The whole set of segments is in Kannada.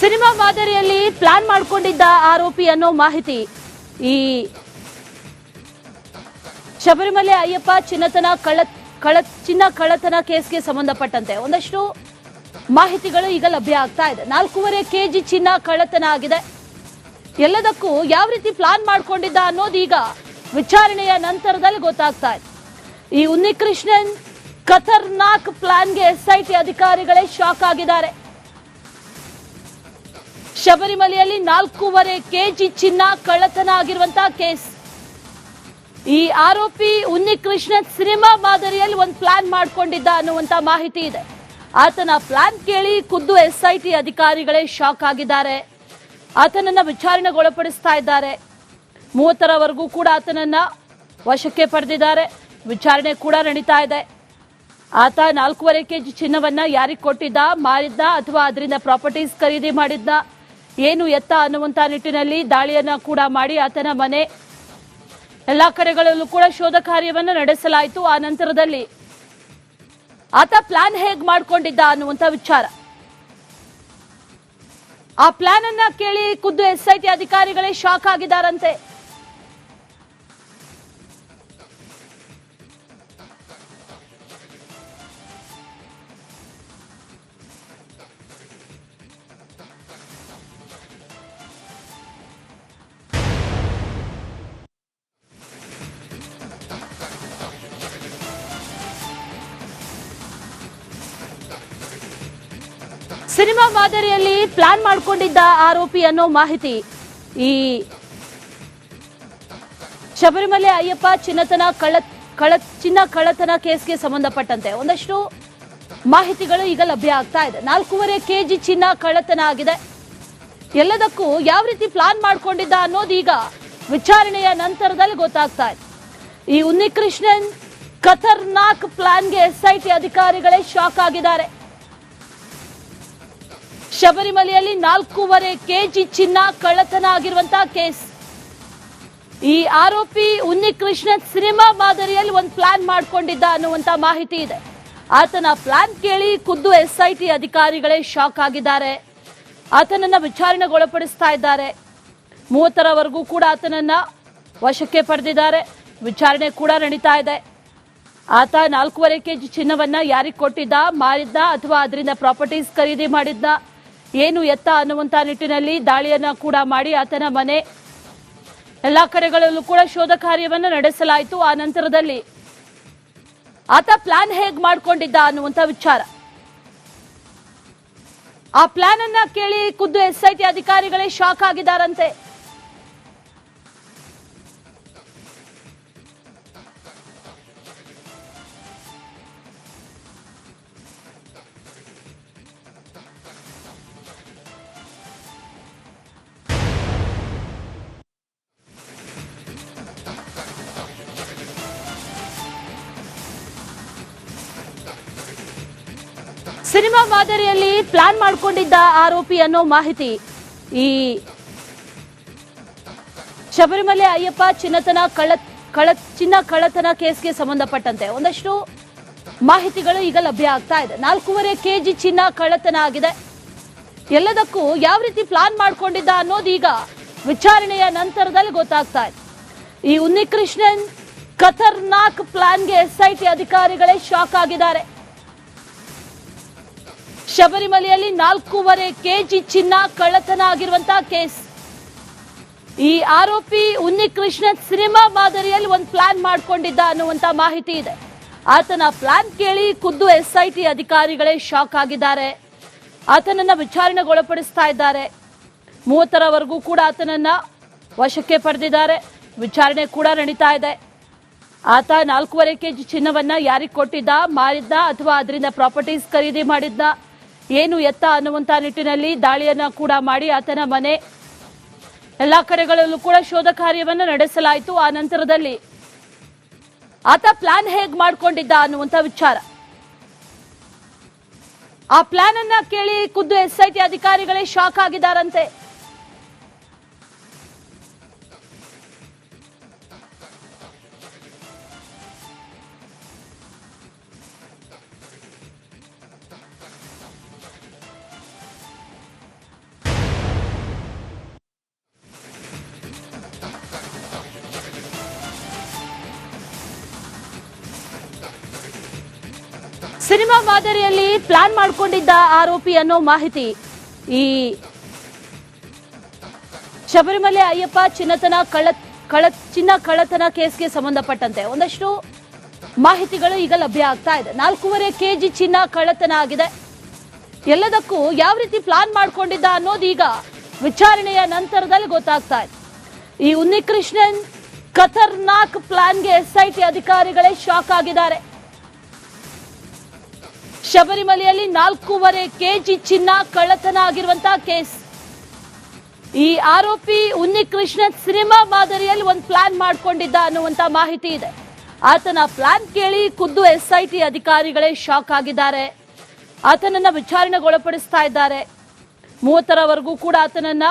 ಸಿನಿಮಾ ಮಾದರಿಯಲ್ಲಿ ಪ್ಲಾನ್ ಮಾಡಿಕೊಂಡಿದ್ದ ಆರೋಪಿ ಅನ್ನೋ ಮಾಹಿತಿ ಈ ಶಬರಿಮಲೆ ಅಯ್ಯಪ್ಪ ಚಿನ್ನ ಕಳ್ಳತನ ಕೇಸ್ಗೆ ಸಂಬಂಧಪಟ್ಟಂತೆ ಒಂದಷ್ಟು ಮಾಹಿತಿಗಳು ಈಗ ಲಭ್ಯ ಆಗ್ತಾ ಇದೆ. 4.5 kg ಚಿನ್ನ ಕಳ್ಳತನ ಆಗಿದೆ. ಎಲ್ಲದಕ್ಕೂ ಯಾವ ರೀತಿ ಪ್ಲಾನ್ ಮಾಡಿಕೊಂಡಿದ್ದ ಅನ್ನೋದು ಈಗ ವಿಚಾರಣೆಯ ನಂತರದಲ್ಲಿ ಗೊತ್ತಾಗ್ತಾ ಇದೆ. ಈ ಉನ್ನಿಕೃಷ್ಣನ್ ಖತರ್ನಾಕ್ ಪ್ಲಾನ್ಗೆ ಎಸ್ಐಟಿ ಅಧಿಕಾರಿಗಳೇ ಶಾಕ್ ಆಗಿದ್ದಾರೆ. ಶಬರಿಮಲೆಯಲ್ಲಿ 4.5 kg ಚಿನ್ನ ಕಳ್ಳತನ ಆಗಿರುವಂತಹ ಕೇಸ್. ಈ ಆರೋಪಿ ಉನ್ನಿಕೃಷ್ಣನ್ ಸಿನಿಮಾ ಮಾದರಿಯಲ್ಲಿ ಒಂದು ಪ್ಲಾನ್ ಮಾಡಿಕೊಂಡಿದ್ದ ಅನ್ನುವಂತ ಮಾಹಿತಿ ಇದೆ. ಆತನ ಪ್ಲಾನ್ ಕೇಳಿ ಖುದ್ದು ಎಸ್ಐಟಿ ಅಧಿಕಾರಿಗಳೇ ಶಾಕ್ ಆಗಿದ್ದಾರೆ. ಆತನನ್ನ ವಿಚಾರಣೆಗೊಳಪಡಿಸ್ತಾ ಇದ್ದಾರೆ. 30ರವರೆಗೂ ಕೂಡ ಆತನನ್ನ ವಶಕ್ಕೆ ಪಡೆದಿದ್ದಾರೆ. ವಿಚಾರಣೆ ಕೂಡ ನಡೀತಾ ಇದೆ. ಆತ 4.5 kg ಚಿನ್ನವನ್ನ ಯಾರಿಗೆ ಕೊಟ್ಟಿದ್ದ, ಮಾರಿದ್ದ ಅಥವಾ ಅದರಿಂದ ಪ್ರಾಪರ್ಟೀಸ್ ಖರೀದಿ ಮಾಡಿದ್ದ, ಏನು ಎತ್ತ ಅನ್ನುವಂತ ನಿಟ್ಟಿನಲ್ಲಿ ದಾಳಿಯನ್ನ ಕೂಡ ಮಾಡಿ ಆತನ ಮನೆ ಎಲ್ಲಾ ಕಡೆಗಳಲ್ಲೂ ಕೂಡ ಶೋಧ ಕಾರ್ಯವನ್ನು ನಡೆಸಲಾಯಿತು. ಆ ನಂತರದಲ್ಲಿ ಆತ ಪ್ಲಾನ್ ಹೇಗ್ ಮಾಡ್ಕೊಂಡಿದ್ದ ಅನ್ನುವಂತ ವಿಚಾರ, ಆ ಪ್ಲಾನ್ ಅನ್ನ ಕೇಳಿ ಖುದ್ದು ಎಸ್ಐಟಿ ಅಧಿಕಾರಿಗಳೇ ಶಾಕ್ ಆಗಿದ್ದಾರಂತೆ. ಸಿನಿಮಾ ಮಾದರಿಯಲ್ಲಿ ಪ್ಲಾನ್ ಮಾಡಿಕೊಂಡಿದ್ದ ಆರೋಪಿ ಅನ್ನೋ ಮಾಹಿತಿ ಈ ಶಬರಿಮಲೆ ಅಯ್ಯಪ್ಪ ಚಿನ್ನ ಕಳ್ಳತನ ಕೇಸ್ಗೆ ಸಂಬಂಧಪಟ್ಟಂತೆ ಒಂದಷ್ಟು ಮಾಹಿತಿಗಳು ಈಗ ಲಭ್ಯ ಆಗ್ತಾ ಇದೆ. 4.5 kg ಚಿನ್ನ ಕಳ್ಳತನ ಆಗಿದೆ. ಎಲ್ಲದಕ್ಕೂ ಯಾವ ರೀತಿ ಪ್ಲಾನ್ ಮಾಡಿಕೊಂಡಿದ್ದ ಅನ್ನೋದು ಈಗ ವಿಚಾರಣೆಯ ನಂತರದಲ್ಲಿ ಗೊತ್ತಾಗ್ತಾ ಇದೆ. ಈ ಉನ್ನಿಕೃಷ್ಣನ್ ಖತರ್ನಾಕ್ ಪ್ಲಾನ್ಗೆ ಎಸ್ಐಟಿ ಅಧಿಕಾರಿಗಳೇ ಶಾಕ್ ಆಗಿದ್ದಾರೆ. ಶಬರಿಮಲೆಯಲ್ಲಿ 4.5 kg ಚಿನ್ನ ಕಳ್ಳತನ ಆಗಿರುವಂತಹ ಕೇಸ್. ಈ ಆರೋಪಿ ಉನ್ನಿಕೃಷ್ಣನ್ ಸಿನಿಮಾ ಮಾದರಿಯಲ್ಲಿ ಒಂದು ಪ್ಲಾನ್ ಮಾಡಿಕೊಂಡಿದ್ದ ಅನ್ನುವಂತ ಮಾಹಿತಿ ಇದೆ. ಆತನ ಪ್ಲಾನ್ ಕೇಳಿ ಖುದ್ದು ಎಸ್ಐಟಿ ಅಧಿಕಾರಿಗಳೇ ಶಾಕ್ ಆಗಿದ್ದಾರೆ. ಆತನನ್ನ ವಿಚಾರಣೆಗೊಳಪಡಿಸ್ತಾ ಇದ್ದಾರೆ. 30ರವರೆಗೂ ಕೂಡ ಆತನನ್ನ ವಶಕ್ಕೆ ಪಡೆದಿದ್ದಾರೆ. ವಿಚಾರಣೆ ಕೂಡ ನಡೀತಾ ಇದೆ. ಆತ 4.5 kg ಚಿನ್ನವನ್ನ ಯಾರಿಗೆ ಕೊಟ್ಟಿದ್ದ, ಮಾರಿದ್ದ ಅಥವಾ ಅದರಿಂದ ಪ್ರಾಪರ್ಟೀಸ್ ಖರೀದಿ ಮಾಡಿದ್ದ, ಏನು ಎತ್ತ ಅನ್ನುವಂತ ನಿಟ್ಟಿನಲ್ಲಿ ದಾಳಿಯನ್ನ ಕೂಡ ಮಾಡಿ ಆತನ ಮನೆ ಎಲ್ಲಾ ಕಡೆಗಳಲ್ಲೂ ಕೂಡ ಶೋಧ ಕಾರ್ಯವನ್ನು ನಡೆಸಲಾಯಿತು. ಆ ನಂತರದಲ್ಲಿ ಆತ ಪ್ಲಾನ್ ಹೇಗ್ ಮಾಡ್ಕೊಂಡಿದ್ದ ಅನ್ನುವಂತ ವಿಚಾರ, ಆ ಪ್ಲಾನ್ ಅನ್ನ ಕೇಳಿ ಖುದ್ದು ಎಸ್ಐಟಿ ಅಧಿಕಾರಿಗಳೇ ಶಾಕ್ ಆಗಿದ್ದಾರಂತೆ. ಸಿನಿಮಾ ಮಾದರಿಯಲ್ಲಿ ಪ್ಲಾನ್ ಮಾಡಿಕೊಂಡಿದ್ದ ಆರೋಪಿ ಅನ್ನೋ ಮಾಹಿತಿ ಈ ಶಬರಿಮಲೆ ಅಯ್ಯಪ್ಪ ಚಿನ್ನ ಕಳ್ಳತನ ಕೇಸ್ಗೆ ಸಂಬಂಧಪಟ್ಟಂತೆ ಒಂದಷ್ಟು ಮಾಹಿತಿಗಳು ಈಗ ಲಭ್ಯ ಆಗ್ತಾ ಇದೆ. 4.5 kg ಚಿನ್ನ ಕಳ್ಳತನ ಆಗಿದೆ. ಎಲ್ಲದಕ್ಕೂ ಯಾವ ರೀತಿ ಪ್ಲಾನ್ ಮಾಡಿಕೊಂಡಿದ್ದ ಅನ್ನೋದು ಈಗ ವಿಚಾರಣೆಯ ನಂತರದಲ್ಲಿ ಗೊತ್ತಾಗ್ತಾ ಇದೆ. ಈ ಉನ್ನಿಕೃಷ್ಣನ್ ಖತರ್ನಾಕ್ ಪ್ಲಾನ್ಗೆ ಎಸ್ಐಟಿ ಅಧಿಕಾರಿಗಳೇ ಶಾಕ್ ಆಗಿದ್ದಾರೆ. ಶಬರಿಮಲೆಯಲ್ಲಿ 4.5 kg ಚಿನ್ನ ಕಳ್ಳತನ ಆಗಿರುವಂತಹ ಕೇಸ್. ಈ ಆರೋಪಿ ಉನ್ನಿಕೃಷ್ಣನ್ ಸಿನಿಮಾ ಮಾದರಿಯಲ್ಲಿ ಒಂದು ಪ್ಲಾನ್ ಮಾಡಿಕೊಂಡಿದ್ದ ಅನ್ನುವಂತ ಮಾಹಿತಿ ಇದೆ. ಆತನ ಪ್ಲಾನ್ ಕೇಳಿ ಖುದ್ದು ಎಸ್ಐಟಿ ಅಧಿಕಾರಿಗಳೇ ಶಾಕ್ ಆಗಿದ್ದಾರೆ. ಆತನನ್ನ ವಿಚಾರಣೆಗೊಳಪಡಿಸ್ತಾ ಇದ್ದಾರೆ. 30ರವರೆಗೂ ಕೂಡ ಆತನನ್ನ ವಶಕ್ಕೆ ಪಡೆದಿದ್ದಾರೆ. ವಿಚಾರಣೆ ಕೂಡ ನಡೀತಾ ಇದೆ. ಆತ 4.5 kg ಚಿನ್ನವನ್ನ ಯಾರಿಗೆ ಕೊಟ್ಟಿದ್ದ, ಮಾರಿದ್ದ ಅಥವಾ ಅದರಿಂದ ಪ್ರಾಪರ್ಟೀಸ್ ಖರೀದಿ ಮಾಡಿದ್ದ, ಏನು ಎತ್ತ ಅನ್ನುವಂತ ನಿಟ್ಟಿನಲ್ಲಿ ದಾಳಿಯನ್ನ ಕೂಡ ಮಾಡಿ ಆತನ ಮನೆ ಎಲ್ಲಾ ಕಡೆಗಳಲ್ಲೂ ಕೂಡ ಶೋಧ ಕಾರ್ಯವನ್ನು ನಡೆಸಲಾಯಿತು. ಆ ನಂತರದಲ್ಲಿ ಆತ ಪ್ಲಾನ್ ಹೇಗ್ ಮಾಡ್ಕೊಂಡಿದ್ದ ಅನ್ನುವಂತ ವಿಚಾರ, ಆ ಪ್ಲಾನ್ ಅನ್ನ ಕೇಳಿ ಖುದ್ದು ಎಸ್ಐಟಿ ಅಧಿಕಾರಿಗಳೇ ಶಾಕ್ ಆಗಿದ್ದಾರಂತೆ. ಸಿನಿಮಾ ಮಾದರಿಯಲ್ಲಿ ಪ್ಲಾನ್ ಮಾಡಿಕೊಂಡಿದ್ದ ಆರೋಪಿ ಅನ್ನೋ ಮಾಹಿತಿ ಈ ಶಬರಿಮಲೆ ಅಯ್ಯಪ್ಪ ಚಿನ್ನ ಕಳ್ಳತನ ಕೇಸ್ಗೆ ಸಂಬಂಧಪಟ್ಟಂತೆ ಒಂದಷ್ಟು ಮಾಹಿತಿಗಳು ಈಗ ಲಭ್ಯ ಆಗ್ತಾ ಇದೆ. 4.5 kg ಚಿನ್ನ ಕಳ್ಳತನ ಆಗಿದೆ. ಎಲ್ಲದಕ್ಕೂ ಯಾವ ರೀತಿ ಪ್ಲಾನ್ ಮಾಡಿಕೊಂಡಿದ್ದ ಅನ್ನೋದು ಈಗ ವಿಚಾರಣೆಯ ನಂತರದಲ್ಲಿ ಗೊತ್ತಾಗ್ತಾ ಇದೆ. ಈ ಉನ್ನಿಕೃಷ್ಣನ್ ಖತರ್ನಾಕ್ ಪ್ಲಾನ್ಗೆ ಎಸ್ಐಟಿ ಅಧಿಕಾರಿಗಳೇ ಶಾಕ್ ಆಗಿದ್ದಾರೆ. ಶಬರಿಮಲೆಯಲ್ಲಿ 4.5 kg ಚಿನ್ನ ಕಳ್ಳತನ ಆಗಿರುವಂತಹ ಕೇಸ್. ಈ ಆರೋಪಿ ಉನ್ನಿಕೃಷ್ಣನ್ ಸಿನಿಮಾ ಮಾದರಿಯಲ್ಲಿ ಒಂದು ಪ್ಲಾನ್ ಮಾಡಿಕೊಂಡಿದ್ದ ಅನ್ನುವಂತ ಮಾಹಿತಿ ಇದೆ. ಆತನ ಪ್ಲಾನ್ ಕೇಳಿ ಖುದ್ದು ಎಸ್ಐಟಿ ಅಧಿಕಾರಿಗಳೇ ಶಾಕ್ ಆಗಿದ್ದಾರೆ. ಆತನನ್ನ ವಿಚಾರಣೆಗೊಳಪಡಿಸ್ತಾ ಇದ್ದಾರೆ. 30ರವರೆಗೂ ಕೂಡ ಆತನನ್ನ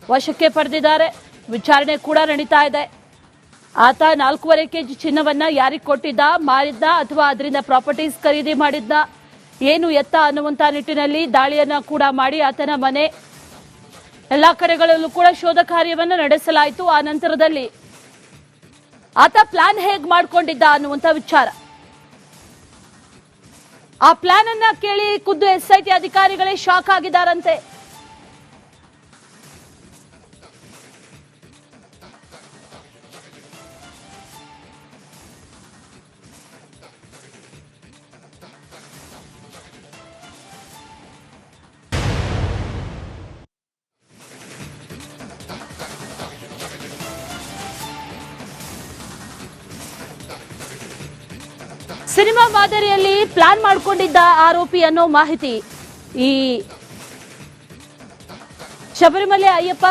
ವಶಕ್ಕೆ ಪಡೆದಿದ್ದಾರೆ. ವಿಚಾರಣೆ ಕೂಡ ನಡೀತಾ ಇದೆ. ಆತ 4.5 kg ಚಿನ್ನವನ್ನ ಯಾರಿಗೆ ಕೊಟ್ಟಿದ್ದ, ಮಾರಿದ್ದ ಅಥವಾ ಅದರಿಂದ ಪ್ರಾಪರ್ಟೀಸ್ ಖರೀದಿ ಮಾಡಿದ್ದ, ಏನು ಎತ್ತ ಅನ್ನುವಂತ ನಿಟ್ಟಿನಲ್ಲಿ ದಾಳಿಯನ್ನ ಕೂಡ ಮಾಡಿ ಆತನ ಮನೆ ಎಲ್ಲಾ ಕಡೆಗಳಲ್ಲೂ ಕೂಡ ಶೋಧ ಕಾರ್ಯವನ್ನು ನಡೆಸಲಾಯಿತು. ಆ ನಂತರದಲ್ಲಿ ಆತ ಪ್ಲಾನ್ ಹೇಗ್ ಮಾಡ್ಕೊಂಡಿದ್ದ ಅನ್ನುವಂತ ವಿಚಾರ, ಆ ಪ್ಲಾನ್ ಅನ್ನ ಕೇಳಿ ಖುದ್ದು ಎಸ್ಐಟಿ ಅಧಿಕಾರಿಗಳೇ ಶಾಕ್ ಆಗಿದ್ದಾರಂತೆ. ಸಿನಿಮಾ ಮಾದರಿಯಲ್ಲಿ ಪ್ಲಾನ್ ಮಾಡಿಕೊಂಡಿದ್ದ ಆರೋಪಿ ಅನ್ನೋ ಮಾಹಿತಿ ಈ ಶಬರಿಮಲೆ ಅಯ್ಯಪ್ಪ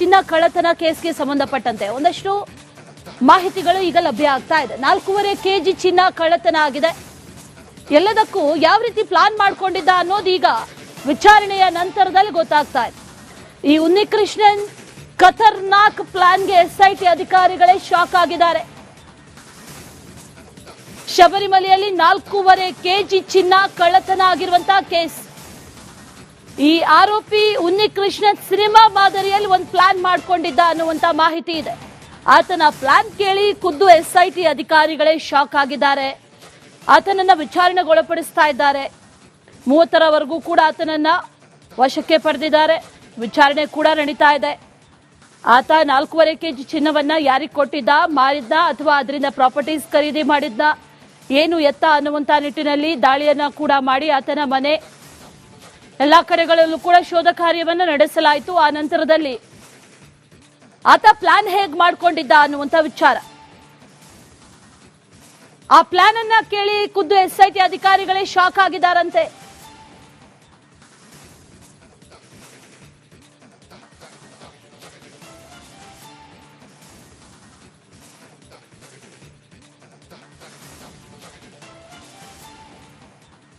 ಚಿನ್ನ ಕಳ್ಳತನ ಕೇಸ್ಗೆ ಸಂಬಂಧಪಟ್ಟಂತೆ ಒಂದಷ್ಟು ಮಾಹಿತಿಗಳು ಈಗ ಲಭ್ಯ ಆಗ್ತಾ ಇದೆ. 4.5 kg ಚಿನ್ನ ಕಳ್ಳತನ ಆಗಿದೆ. ಎಲ್ಲದಕ್ಕೂ ಯಾವ ರೀತಿ ಪ್ಲಾನ್ ಮಾಡಿಕೊಂಡಿದ್ದ ಅನ್ನೋದು ಈಗ ವಿಚಾರಣೆಯ ನಂತರದಲ್ಲಿ ಗೊತ್ತಾಗ್ತಾ ಇದೆ. ಈ ಉನ್ನಿಕೃಷ್ಣನ್ ಖತರ್ನಾಕ್ ಪ್ಲಾನ್ಗೆ ಎಸ್ಐಟಿ ಅಧಿಕಾರಿಗಳೇ ಶಾಕ್ ಆಗಿದ್ದಾರೆ. ಶಬರಿಮಲೆಯಲ್ಲಿ 4.5 kg ಚಿನ್ನ ಕಳ್ಳತನ ಆಗಿರುವಂತಹ ಕೇಸ್. ಈ ಆರೋಪಿ ಉನ್ನಿಕೃಷ್ಣನ್ ಸಿನಿಮಾ ಮಾದರಿಯಲ್ಲಿ ಒಂದು ಪ್ಲಾನ್ ಮಾಡಿಕೊಂಡಿದ್ದ ಅನ್ನುವಂತ ಮಾಹಿತಿ ಇದೆ. ಆತನ ಪ್ಲಾನ್ ಕೇಳಿ ಖುದ್ದು ಎಸ್ಐಟಿ ಅಧಿಕಾರಿಗಳೇ ಶಾಕ್ ಆಗಿದ್ದಾರೆ. ಆತನನ್ನ ವಿಚಾರಣೆಗೊಳಪಡಿಸ್ತಾ ಇದ್ದಾರೆ. 30ರವರೆಗೂ ಕೂಡ ಆತನನ್ನ ವಶಕ್ಕೆ ಪಡೆದಿದ್ದಾರೆ. ವಿಚಾರಣೆ ಕೂಡ ನಡೀತಾ ಇದೆ. ಆತ 4.5 kg ಚಿನ್ನವನ್ನ ಯಾರಿಗೆ ಕೊಟ್ಟಿದ್ದ, ಮಾರಿದ್ದ ಅಥವಾ ಅದರಿಂದ ಪ್ರಾಪರ್ಟೀಸ್ ಖರೀದಿ ಮಾಡಿದ್ದ, ಏನು ಎತ್ತ ಅನ್ನುವಂತ ನಿಟ್ಟಿನಲ್ಲಿ ದಾಳಿಯನ್ನ ಕೂಡ ಮಾಡಿ ಆತನ ಮನೆ ಎಲ್ಲಾ ಕಡೆಗಳಲ್ಲೂ ಕೂಡ ಶೋಧ ಕಾರ್ಯವನ್ನು ನಡೆಸಲಾಯಿತು. ಆ ನಂತರದಲ್ಲಿ ಆತ ಪ್ಲಾನ್ ಹೇಗ್ ಮಾಡ್ಕೊಂಡಿದ್ದ ಅನ್ನುವಂತ ವಿಚಾರ, ಆ ಪ್ಲಾನ್ ಅನ್ನ ಕೇಳಿ ಖುದ್ದು ಎಸ್ಐಟಿ ಅಧಿಕಾರಿಗಳೇ ಶಾಕ್ ಆಗಿದ್ದಾರಂತೆ.